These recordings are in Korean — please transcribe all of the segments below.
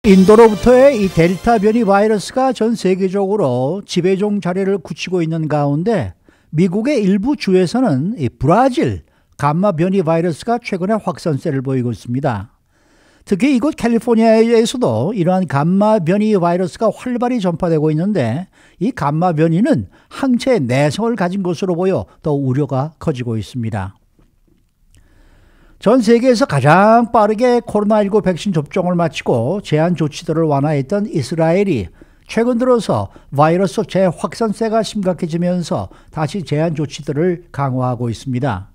인도로부터의 이 델타 변이 바이러스가 전 세계적으로 지배종 자리를 굳히고 있는 가운데 미국의 일부 주에서는 이 브라질 감마 변이 바이러스가 최근에 확산세를 보이고 있습니다. 특히 이곳 캘리포니아에서도 이러한 감마 변이 바이러스가 활발히 전파되고 있는데 이 감마 변이는 항체의 내성을 가진 것으로 보여 더 우려가 커지고 있습니다. 전 세계에서 가장 빠르게 코로나19 백신 접종을 마치고 제한 조치들을 완화했던 이스라엘이 최근 들어서 바이러스 재확산세가 심각해지면서 다시 제한 조치들을 강화하고 있습니다.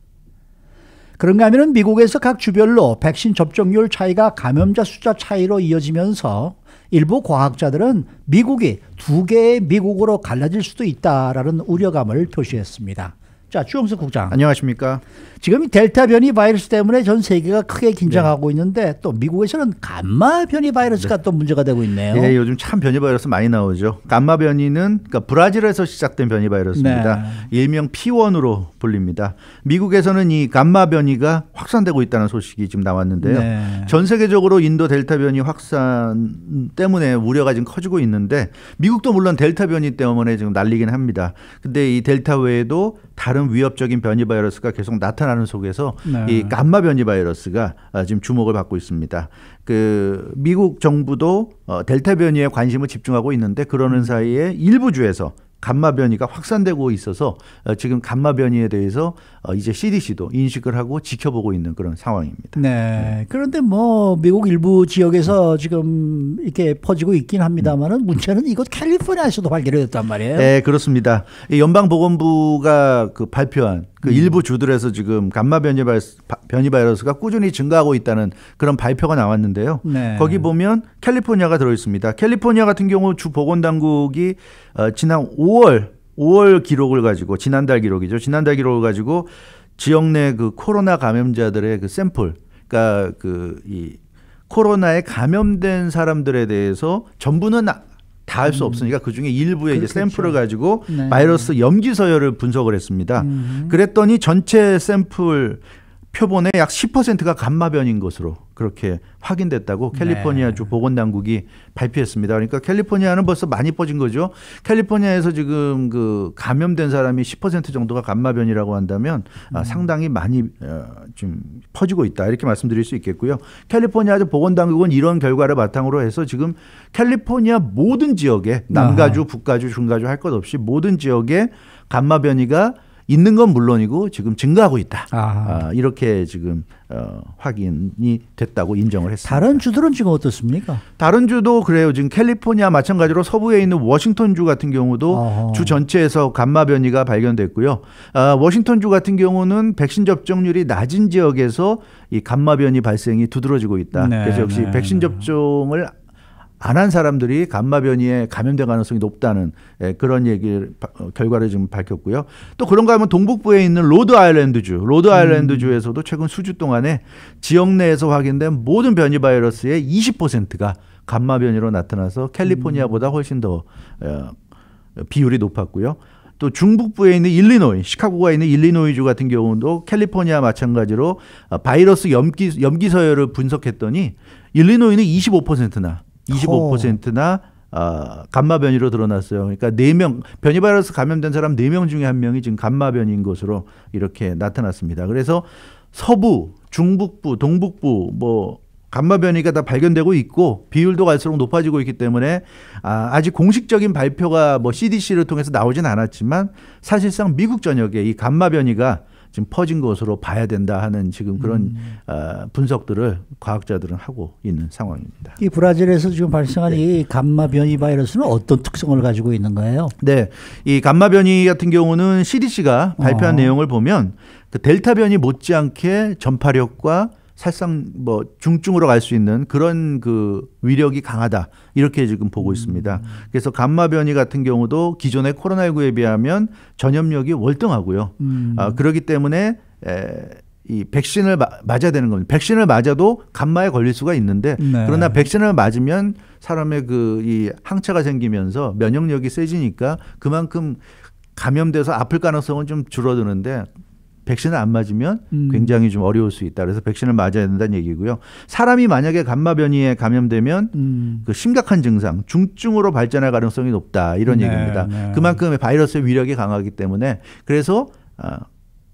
그런가 하면 미국에서 각 주별로 백신 접종률 차이가 감염자 숫자 차이로 이어지면서 일부 과학자들은 미국이 두 개의 미국으로 갈라질 수도 있다라는 우려감을 표시했습니다. 자, 주영석 국장. 안녕하십니까. 지금 이 델타 변이 바이러스 때문에 전 세계가 크게 긴장하고 있는데 또 미국에서는 감마 변이 바이러스가 또 문제가 되고 있네요. 네, 요즘 참 변이 바이러스 많이 나오죠. 감마 변이는 그러니까 브라질에서 시작된 변이 바이러스입니다. 네. 일명 P1으로 불립니다. 미국에서는 이 감마 변이가 확산되고 있다는 소식이 지금 나왔는데요. 네. 전 세계적으로 인도 델타 변이 확산 때문에 우려가 지금 커지고 있는데 미국도 물론 델타 변이 때문에 지금 난리긴 합니다. 근데 이 델타 외에도 다른 위협적인 변이 바이러스가 계속 나타나는 속에서 네. 이 감마 변이 바이러스가 지금 주목을 받고 있습니다. 그 미국 정부도 델타 변이에 관심을 집중하고 있는데 그러는 사이에 일부 주에서 감마 변이가 확산되고 있어서 지금 감마 변이에 대해서 이제 CDC도 인식을 하고 지켜보고 있는 그런 상황입니다. 네. 그런데 뭐 미국 일부 지역에서 지금 이렇게 퍼지고 있긴 합니다만은 문제는 이곳 캘리포니아에서도 발견이 됐단 말이에요. 네, 그렇습니다. 연방보건부가 그 발표한 그 일부 주들에서 지금 감마 변이 바이러스가 꾸준히 증가하고 있다는 그런 발표가 나왔는데요. 네. 거기 보면 캘리포니아가 들어 있습니다. 캘리포니아 같은 경우 주 보건당국이 지난 5월 기록을 가지고 지난달 기록이죠. 지난달 기록을 가지고 지역 내 그 코로나 감염자들의 그 샘플, 그러니까 그 이 코로나에 감염된 사람들에 대해서 전부는 다 할 수 없으니까 그 중에 일부의 이제 샘플을 가지고 네. 바이러스 염기 서열을 분석을 했습니다. 그랬더니 전체 샘플 표본의 약 10%가 감마 변인 것으로 그렇게 확인됐다고 캘리포니아 네. 주 보건당국이 발표했습니다. 그러니까 캘리포니아는 벌써 많이 퍼진 거죠. 캘리포니아에서 지금 그 감염된 사람이 10% 정도가 감마 변이라고 한다면 상당히 많이 좀 퍼지고 있다 이렇게 말씀드릴 수 있겠고요. 캘리포니아 주 보건당국은 이런 결과를 바탕으로 해서 지금 캘리포니아 모든 지역에 남가주, 북가주, 중가주 할 것 없이 모든 지역에 감마 변이가 있는 건 물론이고 지금 증가하고 있다. 이렇게 지금 확인이 됐다고 인정을 했습니다. 다른 주들은 지금 어떻습니까? 다른 주도 그래요. 지금 캘리포니아 마찬가지로 서부에 있는 워싱턴주 같은 경우도 주 전체에서 감마 변이가 발견됐고요. 워싱턴주 같은 경우는 백신 접종률이 낮은 지역에서 이 감마 변이 발생이 두드러지고 있다. 네, 그래서 역시 백신 접종을 안 한 사람들이 감마 변이에 감염될 가능성이 높다는 그런 얘기를 결과를 지금 밝혔고요. 또 그런가 하면 동북부에 있는 로드 아일랜드주에서도 최근 수주 동안에 지역 내에서 확인된 모든 변이 바이러스의 20%가 감마 변이로 나타나서 캘리포니아보다 훨씬 더 비율이 높았고요. 또 중북부에 있는 일리노이, 시카고가 있는 일리노이주 같은 경우도 캘리포니아 마찬가지로 바이러스 염기 서열을 분석했더니 일리노이는 25%나 감마 변이로 드러났어요. 그러니까 4명 변이 바이러스 감염된 사람 4명 중에 1명이 지금 감마 변이인 것으로 이렇게 나타났습니다. 그래서 서부, 중북부, 동북부 뭐 감마 변이가 다 발견되고 있고 비율도 갈수록 높아지고 있기 때문에 아직 공식적인 발표가 뭐 CDC를 통해서 나오진 않았지만 사실상 미국 전역에 이 감마 변이가 지금 퍼진 것으로 봐야 된다 하는 지금 그런 분석들을 과학자들은 하고 있는 상황입니다. 이 브라질에서 지금 발생한 이 감마 변이 바이러스는 어떤 특성을 가지고 있는 거예요? 네, 이 감마 변이 같은 경우는 CDC가 발표한 내용을 보면 그 델타 변이 못지않게 전파력과 사실상 뭐 중증으로 갈 수 있는 그런 그 위력이 강하다 이렇게 지금 보고 있습니다. 그래서 감마 변이 같은 경우도 기존의 코로나19에 비하면 전염력이 월등하고요. 그렇기 때문에 이 백신을 맞아야 되는 겁니다. 백신을 맞아도 감마에 걸릴 수가 있는데 그러나 백신을 맞으면 사람의 그 이 항체가 생기면서 면역력이 세지니까 그만큼 감염돼서 아플 가능성은 좀 줄어드는데 백신을 안 맞으면 굉장히 좀 어려울 수 있다. 그래서 백신을 맞아야 된다는 얘기고요. 사람이 만약에 감마 변이에 감염되면 그 심각한 증상, 중증으로 발전할 가능성이 높다. 이런 네, 얘기입니다. 네. 그만큼 바이러스의 위력이 강하기 때문에 그래서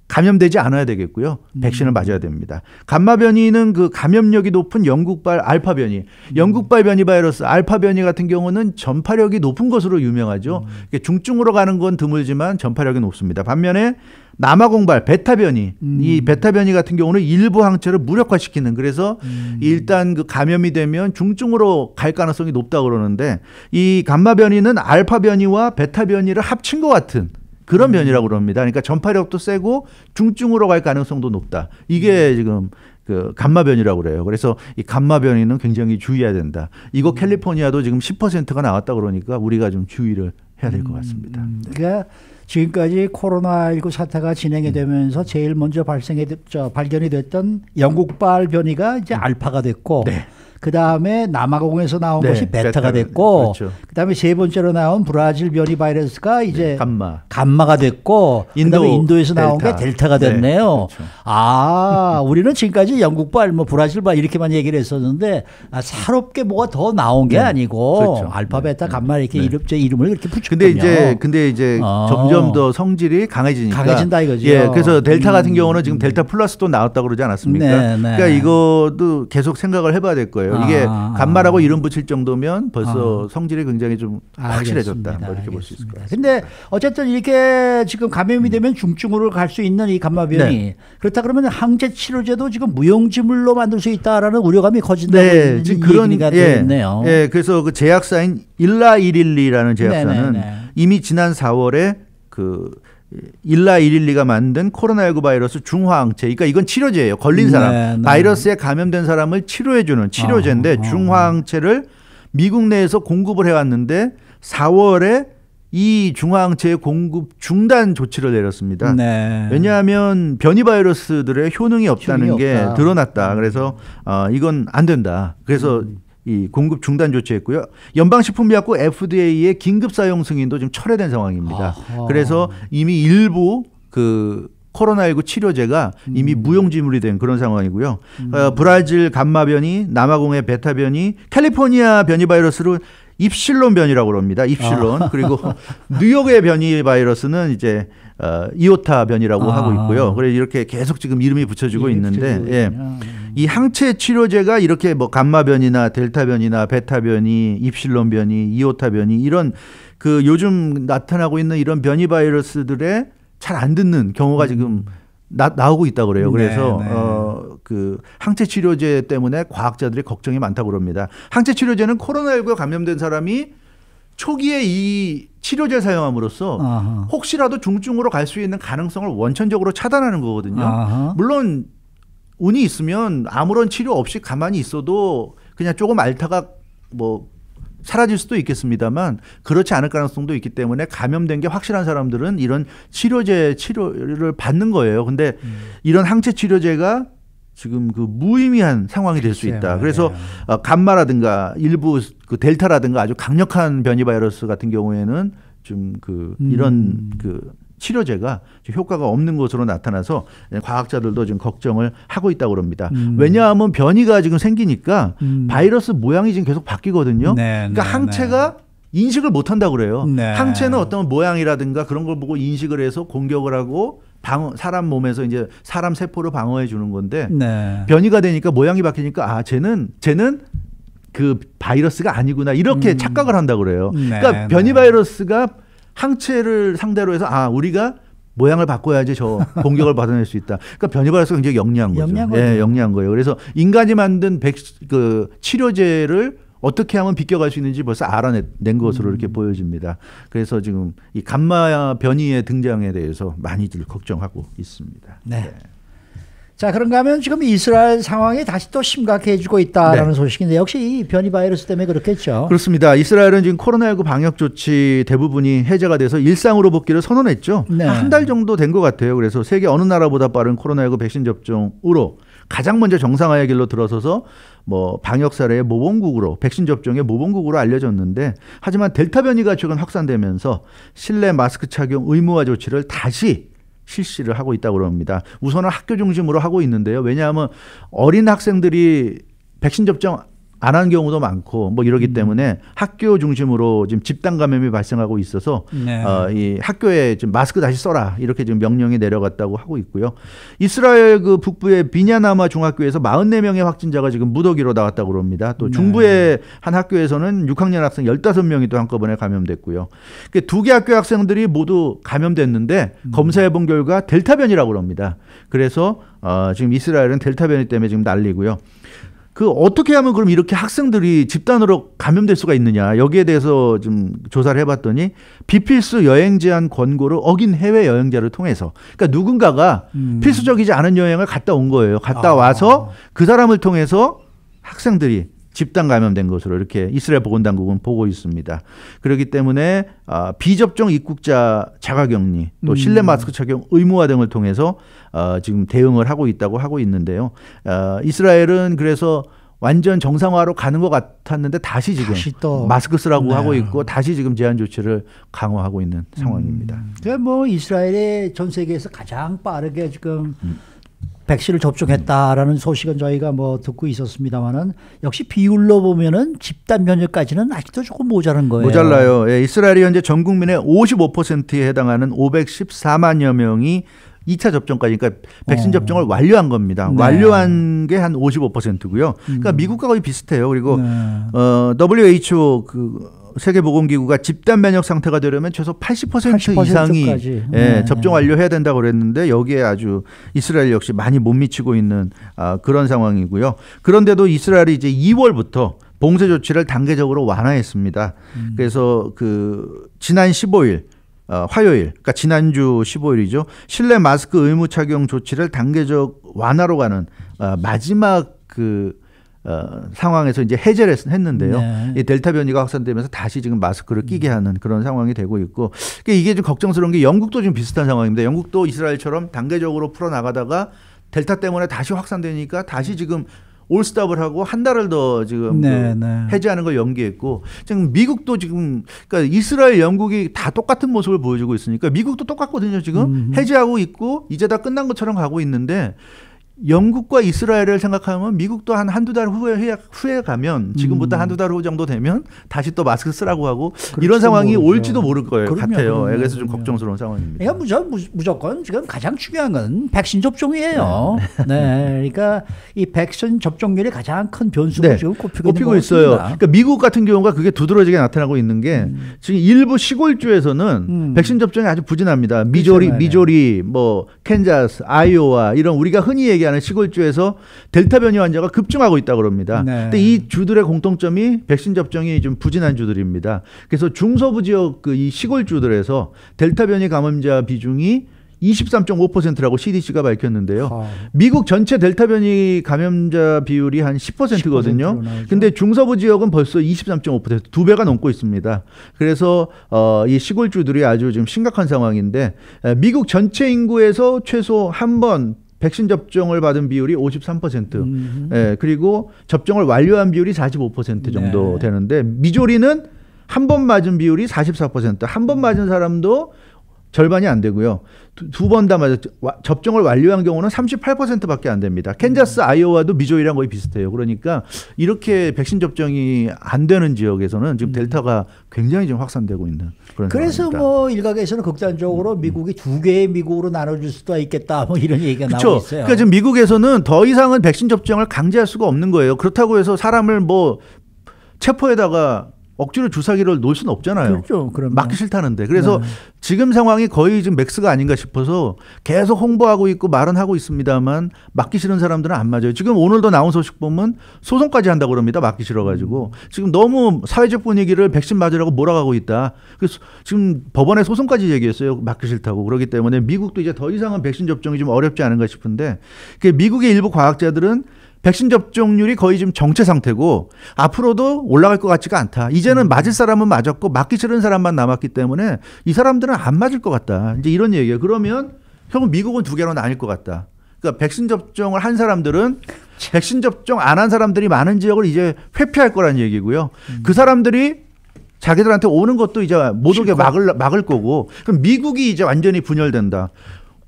감염되지 않아야 되겠고요. 백신을 맞아야 됩니다. 감마 변이는 그 감염력이 높은 영국발 알파 변이, 영국발 변이 바이러스 알파 변이 같은 경우는 전파력이 높은 것으로 유명하죠. 중증으로 가는 건 드물지만 전파력이 높습니다. 반면에 남아공발 베타 변이, 이 베타 변이 같은 경우는 일부 항체를 무력화시키는, 그래서 일단 그 감염이 되면 중증으로 갈 가능성이 높다고 그러는데, 이 감마 변이는 알파 변이와 베타 변이를 합친 것 같은 그런 변이라고 그럽니다. 그러니까 전파력도 세고 중증으로 갈 가능성도 높다. 이게 지금 그 감마 변이라고 그래요. 그래서 이 감마 변이는 굉장히 주의해야 된다. 이거 캘리포니아도 지금 10%가 나왔다 그러니까 우리가 좀 주의를 해야 될 것 같습니다. 그러니까 지금까지 코로나19 사태가 진행이 되면서 제일 먼저 발견이 됐던 영국발 변이가 이제 알파가 됐고, 네. 그 다음에 남아공에서 나온 네, 것이 베타가 됐고, 그렇죠. 그 다음에 세 번째로 나온 브라질 변이 바이러스가 이제 감마가 됐고, 그다음에 인도에서 나온 게 델타가 됐네요. 네, 그렇죠. 아, 우리는 지금까지 영국발, 뭐 브라질발 이렇게만 얘기를 했었는데, 새롭게 뭐가 더 나온 게 아니고, 그렇죠. 알파, 베타, 감마 이렇게 이름을 이렇게 붙였군요. 근데 이제 점점 더 성질이 강해진다 이거죠. 예, 그래서 델타 같은 경우는 지금 델타 플러스도 나왔다고 그러지 않았습니까? 네, 네. 그러니까 이것도 계속 생각을 해봐야 될 거예요. 이게 감마라고 이름 붙일 정도면 벌써 성질이 굉장히 좀 확실해졌다. 뭐 이렇게 볼 수 있을 것 같습니다. 근데 어쨌든 이렇게 지금 감염이 되면 중증으로 갈 수 있는 이 감마 변이, 네. 그렇다 그러면 항체 치료제도 지금 무용지물로 만들 수 있다라는 우려감이 커진다고 네, 지금 그런 얘기가 되겠네요. 예, 그래서 그 제약사인 일라이릴리라는 제약사는 네네네. 이미 지난 4월에 그 일라이릴리가 만든 코로나19 바이러스 중화항체, 그러니까 이건 치료제예요. 걸린 사람, 네. 바이러스에 감염된 사람을 치료해주는 치료제인데 중화항체를 미국 내에서 공급을 해왔는데 4월에 이 중화항체의 공급 중단 조치를 내렸습니다. 네. 왜냐하면 변이 바이러스들의 효능이 없다는 효능이 게 없다. 드러났다. 그래서 이건 안 된다. 그래서 이 공급 중단 조치했고요. 연방식품의약국 FDA의 긴급 사용 승인도 지금 철회된 상황입니다. 아하. 그래서 이미 일부 그 코로나19 치료제가 이미 무용지물이 된 그런 상황이고요. 브라질 감마 변이, 남아공의 베타 변이, 캘리포니아 변이 바이러스로 입실론 변이라고 합니다. 입실론. 그리고 뉴욕의 변이 바이러스는 이제 이오타 변이라고 하고 있고요. 그래서 이렇게 계속 지금 이름이 붙여지고 있는데, 예. 이 항체 치료제가 이렇게 뭐 감마 변이나 델타 변이나 베타 변이, 입실론 변이, 이오타 변이 이런 그 요즘 나타나고 있는 이런 변이 바이러스들의 잘 안 듣는 경우가 지금 나오고 있다고 그래요. 그래서 그 항체 치료제 때문에 과학자들이 걱정이 많다고 그럽니다. 항체 치료제는 코로나19에 감염된 사람이 초기에 이 치료제 사용함으로써 혹시라도 중증으로 갈 수 있는 가능성을 원천적으로 차단하는 거거든요. 물론 운이 있으면 아무런 치료 없이 가만히 있어도 그냥 조금 앓다가 뭐 사라질 수도 있겠습니다만 그렇지 않을 가능성도 있기 때문에 감염된 게 확실한 사람들은 이런 치료를 받는 거예요. 근데 이런 항체 치료제가 지금 그 무의미한 상황이 될 수 있다. 그래서 감마라든가 일부 그 델타라든가 아주 강력한 변이 바이러스 같은 경우에는 좀 그 이런 그 치료제가 효과가 없는 것으로 나타나서 과학자들도 지금 걱정을 하고 있다고 합니다. 왜냐하면 변이가 지금 생기니까 바이러스 모양이 지금 계속 바뀌거든요. 그러니까 항체가 인식을 못 한다고 그래요. 항체는 어떤 모양이라든가 그런 걸 보고 인식을 해서 공격을 하고 사람 몸에서 이제 사람 세포를 방어해 주는 건데 변이가 되니까 모양이 바뀌니까 아 쟤는 그 바이러스가 아니구나 이렇게 착각을 한다고 그래요. 그러니까 변이 바이러스가 항체를 상대로 해서 아 우리가 모양을 바꿔야지 저 공격을 받아낼 수 있다. 그러니까 변이 바이러스가 굉장히 영리한 거죠. 영리한 거예요. 그래서 인간이 만든 그 치료제를 어떻게 하면 비껴갈 수 있는지 벌써 알아낸 것으로 이렇게 보여집니다. 그래서 지금 이 감마 변이의 등장에 대해서 많이들 걱정하고 있습니다. 네. 자, 그런가 하면 지금 이스라엘 상황이 다시 또 심각해지고 있다라는 소식인데 역시 이 변이 바이러스 때문에 그렇겠죠. 그렇습니다. 이스라엘은 지금 코로나19 방역 조치 대부분이 해제가 돼서 일상으로 복귀를 선언했죠. 한 달 정도 된 것 같아요. 그래서 세계 어느 나라보다 빠른 코로나19 백신 접종으로 가장 먼저 정상화의 길로 들어서서 뭐 방역 사례의 모범국으로 백신 접종의 모범국으로 알려졌는데 하지만 델타 변이가 최근 확산되면서 실내 마스크 착용 의무화 조치를 다시 실시를 하고 있다고 그럽니다. 우선은 학교 중심으로 하고 있는데요. 왜냐하면 어린 학생들이 백신 접종 안 한 경우도 많고 뭐 이러기 때문에 학교 중심으로 지금 집단 감염이 발생하고 있어서 네. 이 학교에 지금 마스크 다시 써라 이렇게 지금 명령이 내려갔다고 하고 있고요. 이스라엘 그 북부의 비냐나마 중학교에서 44명의 확진자가 지금 무더기로 나왔다고 그럽니다. 또 중부의 한 학교에서는 6학년 학생 15명이 또 한꺼번에 감염됐고요. 두 개 학교 학생들이 모두 감염됐는데 검사해본 결과 델타 변이라고 그럽니다. 그래서 지금 이스라엘은 델타 변이 때문에 지금 난리고요. 어떻게 하면 그럼 이렇게 학생들이 집단으로 감염될 수가 있느냐 여기에 대해서 좀 조사를 해봤더니 비필수 여행 제한 권고를 어긴 해외 여행자를 통해서 그러니까 누군가가 필수적이지 않은 여행을 갔다 온 거예요. 갔다 와서 그 사람을 통해서 학생들이 집단 감염된 것으로 이렇게 이스라엘 보건당국은 보고 있습니다. 그렇기 때문에 비접종 입국자 자가격리 또 실내 마스크 착용 의무화 등을 통해서 지금 대응을 하고 있다고 하고 있는데요. 이스라엘은 그래서 완전 정상화로 가는 것 같았는데 다시 지금 또 마스크 쓰라고 하고 있고 다시 지금 제한 조치를 강화하고 있는 상황입니다. 그러니까 뭐 이스라엘이 전 세계에서 가장 빠르게 지금 백신을 접종했다라는 소식은 저희가 뭐 듣고 있었습니다만은 역시 비율로 보면은 집단 면역까지는 아직도 조금 모자란 거예요. 모자라요. 예, 이스라엘이 현재 전 국민의 55%에 해당하는 514만여 명이 2차 접종까지 그러니까 백신 접종을 완료한 겁니다. 네. 완료한 게 한 55%고요. 그러니까 미국과 거의 비슷해요. 그리고 WHO 세계보건기구가 집단 면역 상태가 되려면 최소 80% 이상이 접종 완료해야 된다고 그랬는데 여기에 아주 이스라엘 역시 많이 못 미치고 있는 그런 상황이고요. 그런데도 이스라엘이 이제 2월부터 봉쇄 조치를 단계적으로 완화했습니다. 그래서 지난 15일 화요일, 그러니까 지난주 15일이죠. 실내 마스크 의무 착용 조치를 단계적 완화로 가는 마지막 상황에서 이제 해제를 했는데요. 네. 이 델타 변이가 확산되면서 다시 지금 마스크를 끼게 하는 그런 상황이 되고 있고 이게 좀 걱정스러운 게 영국도 지금 비슷한 상황입니다. 영국도 이스라엘처럼 단계적으로 풀어나가다가 델타 때문에 다시 확산되니까 다시 지금 올스톱을 하고 한 달을 더 지금 해제하는 걸 연기했고 지금 미국도 지금 그러니까 이스라엘, 영국이 다 똑같은 모습을 보여주고 있으니까 미국도 똑같거든요. 지금 해제하고 있고 이제 다 끝난 것처럼 가고 있는데 영국과 이스라엘을 생각하면 미국도 한두 달 후에 가면 지금부터 한두 달 후 정도 되면 다시 또 마스크 쓰라고 하고 그렇죠, 이런 상황이 모르죠. 올지도 모를 거예요. 같아요. 그래서 좀 걱정스러운 상황입니다. 그러니까 무조건 지금 가장 중요한 건 백신 접종이에요. 네. 그러니까 이 백신 접종률이 가장 큰 변수로 지금 꼽히고 있어요. 그러니까 미국 같은 경우가 그게 두드러지게 나타나고 있는 게 지금 일부 시골주에서는 백신 접종이 아주 부진합니다. 미조리, 뭐 캔자스, 아이오와 이런 우리가 흔히 얘기하는 시골주에서 델타 변이 환자가 급증하고 있다고 합니다. 근데 이 주들의 공통점이 백신 접종이 좀 부진한 주들입니다. 그래서 중서부 지역 이 시골주들에서 델타 변이 감염자 비중이 23.5%라고 CDC가 밝혔는데요. 미국 전체 델타 변이 감염자 비율이 한 10%거든요. 근데 중서부 지역은 벌써 23.5%, 2배가 넘고 있습니다. 그래서 이 시골주들이 아주 지금 심각한 상황인데 미국 전체 인구에서 최소 한 번 백신 접종을 받은 비율이 53%, 그리고 접종을 완료한 비율이 45% 정도 되는데 미조리는 한 번 맞은 비율이 44%, 한 번 맞은 사람도 절반이 안 되고요. 두 번 다 접종을 완료한 경우는 38%밖에 안 됩니다. 캔자스, 아이오와도 미조리랑 거의 비슷해요. 그러니까 이렇게 백신 접종이 안 되는 지역에서는 지금 델타가 굉장히 좀 확산되고 있는 그런 그래서 상황입니다. 뭐 일각에서는 극단적으로 미국이 두 개의 미국으로 나눠줄 수도 있겠다 뭐 이런 얘기가 나오고 있어요. 그러니까 지금 미국에서는 더 이상은 백신 접종을 강제할 수가 없는 거예요. 그렇다고 해서 사람을 뭐 체포에다가 억지로 주사기를 놓을 수는 없잖아요. 그렇죠. 맞기 싫다는데. 그래서 지금 상황이 거의 지금 맥스가 아닌가 싶어서 계속 홍보하고 있고 말은 하고 있습니다만 맞기 싫은 사람들은 안 맞아요. 지금 오늘도 나온 소식 보면 소송까지 한다고 그럽니다. 맞기 싫어가지고. 지금 너무 사회적 분위기를 백신 맞으라고 몰아가고 있다. 그래서 지금 법원에 소송까지 얘기했어요. 맞기 싫다고. 그렇기 때문에 미국도 이제 더 이상은 백신 접종이 좀 어렵지 않은가 싶은데 미국의 일부 과학자들은 백신 접종률이 거의 지금 정체 상태고 앞으로도 올라갈 것 같지가 않다. 이제는 맞을 사람은 맞았고 맞기 싫은 사람만 남았기 때문에 이 사람들은 안 맞을 것 같다. 이제 이런 얘기예요. 그러면 결국 미국은 두 개로 나뉠 것 같다. 그러니까 백신 접종을 한 사람들은 백신 접종 안 한 사람들이 많은 지역을 이제 회피할 거란 얘기고요. 그 사람들이 자기들한테 오는 것도 이제 못 오게 막을 거고 그럼 미국이 이제 완전히 분열된다.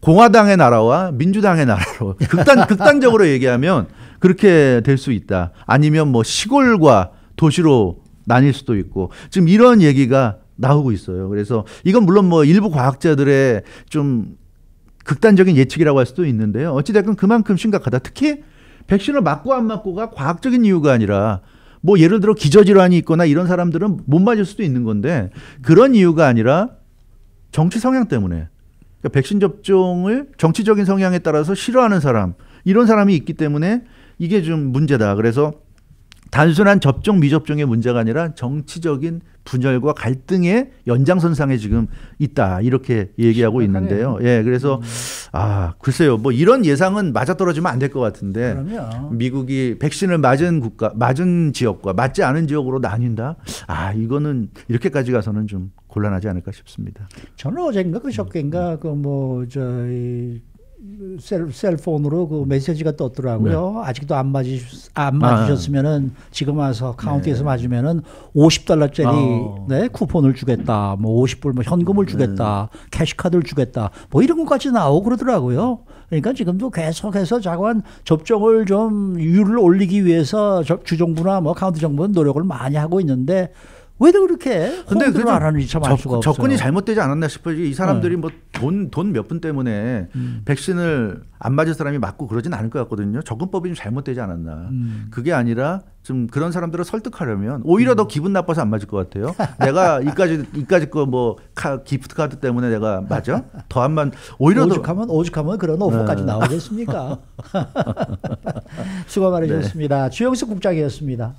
공화당의 나라와 민주당의 나라로 극단적으로 얘기하면 그렇게 될 수 있다. 아니면 뭐 시골과 도시로 나뉠 수도 있고 지금 이런 얘기가 나오고 있어요. 그래서 이건 물론 뭐 일부 과학자들의 좀 극단적인 예측이라고 할 수도 있는데요. 어찌됐건 그만큼 심각하다. 특히 백신을 맞고 안 맞고가 과학적인 이유가 아니라 뭐 예를 들어 기저질환이 있거나 이런 사람들은 못 맞을 수도 있는 건데 그런 이유가 아니라 정치 성향 때문에 그러니까 백신 접종을 정치적인 성향에 따라서 싫어하는 사람 이런 사람이 있기 때문에 이게 좀 문제다. 그래서 단순한 접종 미접종의 문제가 아니라 정치적인 분열과 갈등의 연장선상에 지금 있다 이렇게 얘기하고 있는데요. 예, 그래서 글쎄요, 뭐 이런 예상은 맞아떨어지면 안 될 것 같은데 그러면. 미국이 백신을 맞은 국가, 맞은 지역과 맞지 않은 지역으로 나뉜다. 이거는 이렇게까지 가서는 좀 곤란하지 않을까 싶습니다. 저는 어젠가 그저께인가 그 뭐 저희 셀폰으로 그 메시지가 떴더라고요. 네. 아직도 안 맞으셨으면은 지금 와서 카운티에서 맞으면은 $50짜리 네, 쿠폰을 주겠다. 뭐 50불 뭐 현금을 주겠다. 캐시카드를 주겠다. 뭐 이런 것까지 나오고 그러더라고요. 그러니까 지금도 계속해서 자관 접종을 좀 율을 올리기 위해서 주정부나 뭐 카운티 정부는 노력을 많이 하고 있는데 왜들 그렇게 홍보를 안 하는지 참 알 수가 없어요. 접근이 잘못되지 않았나 싶어요. 이 사람들이 뭐 돈 몇 푼 때문에 백신을 안 맞을 사람이 맞고 그러진 않을 것 같거든요. 접근법이 좀 잘못되지 않았나. 그게 아니라 좀 그런 사람들을 설득하려면 오히려 더 기분 나빠서 안 맞을 것 같아요. 내가 이까지 거 뭐 기프트 카드 때문에 내가 맞아? 더 안 맞. 오히려 오죽하면 그런 오퍼까지 나오겠습니까? 수고 많으셨습니다. 주영석 국장이었습니다.